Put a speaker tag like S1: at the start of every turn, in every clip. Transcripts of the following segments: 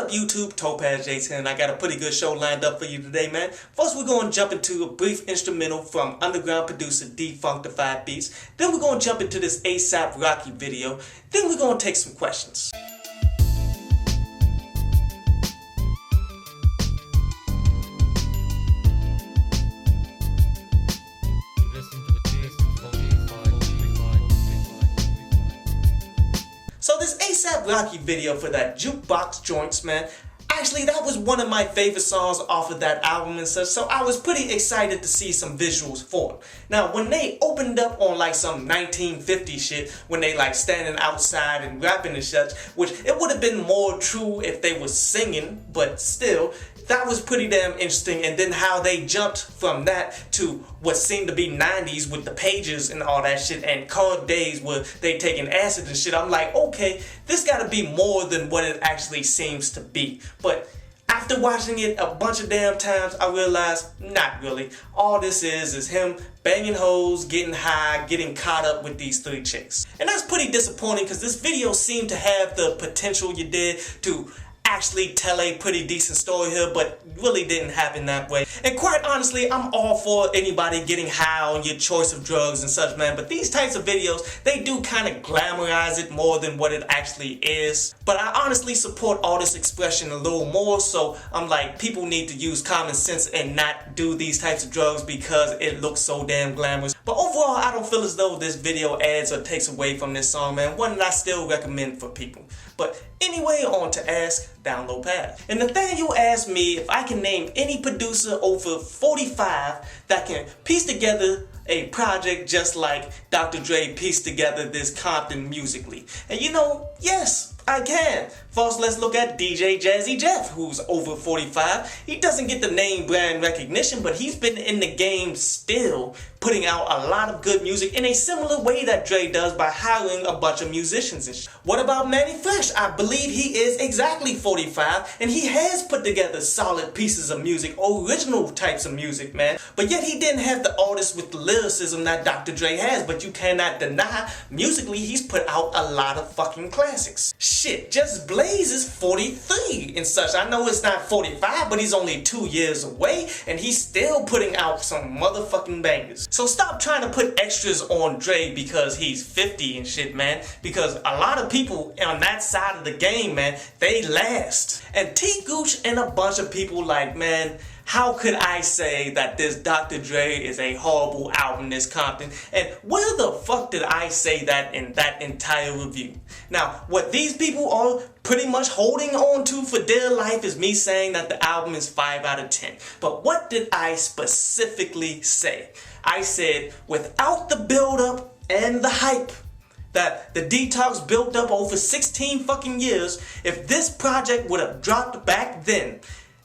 S1: What up, YouTube? Topaz J10. I got a pretty good show lined up for you today, man. First, we're going to jump into a brief instrumental from underground producer Defunctified Beats. Then we're going to jump into this ASAP Rocky video. Then we're going to take some questions. So this ASAP Rocky video for that Jukebox Joints, man, actually that was one of my favorite songs off of that album and such, so I was pretty excited to see some visuals for it. Now when they opened up on like some 1950 shit, when they like standing outside and rapping and such, which it would have been more true if they were singing, but still, that was pretty damn interesting. And then how they jumped from that to what seemed to be 90s with the pages and all that shit and card days where they taking acid and shit. I'm like, okay, this gotta be more than what it actually seems to be. But after watching it a bunch of damn times, I realized, not really. All this is him banging hoes, getting high, getting caught up with these three chicks. And that's pretty disappointing because this video seemed to have the potential you did to actually tell a pretty decent story here, but really didn't happen that way. And quite honestly, I'm all for anybody getting high on your choice of drugs and such, man, but these types of videos, they do kind of glamorize it more than what it actually is. But I honestly support all this expression a little more, so I'm like, people need to use common sense and not do these types of drugs because it looks so damn glamorous. But overall, I don't feel as though this video adds or takes away from this song, man. One that I still recommend for people. But anyway, on to Ask Download Path. And Nathaniel asked me if I can name any producer over 45 that can piece together a project just like Dr. Dre pieced together this Compton musically. And you know, yes, I can. First, let's look at DJ Jazzy Jeff, who's over 45. He doesn't get the name brand recognition, but he's been in the game still, putting out a lot of good music in a similar way that Dre does by hiring a bunch of musicians and shit. What about Manny Fresh? I believe he is exactly 45, and he has put together solid pieces of music, original types of music, man. But yet he didn't have the artist with the lyricism that Dr. Dre has, but you cannot deny, musically, he's put out a lot of fucking classics. Shit, Just Blaze is 43 and such. I know it's not 45, but he's only 2 years away, and he's still putting out some motherfucking bangers. So stop trying to put extras on Dre because he's 50 and shit, man. Because a lot of people on that side of the game, man, they last. And T Gooch and a bunch of people like, man, how could I say that this Dr. Dre is a horrible album, this Compton? And where the fuck did I say that in that entire review? Now, what these people are pretty much holding on to for dear life is me saying that the album is 5 out of 10. But what did I specifically say? I said, without the build-up and the hype that the Detox built up over 16 fucking years, if this project would have dropped back then,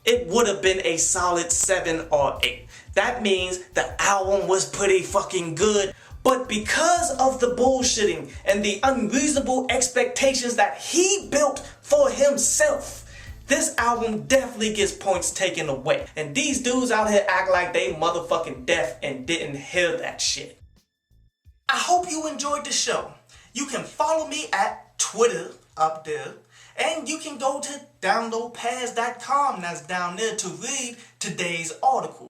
S1: it would have been a solid 7 or 8. That means the album was pretty fucking good. But because of the bullshitting and the unreasonable expectations that he built for himself, this album definitely gets points taken away. And these dudes out here act like they motherfucking deaf and didn't hear that shit. I hope you enjoyed the show. You can follow me at Twitter up there. And you can go to downloadpass.com, that's down there, to read today's article.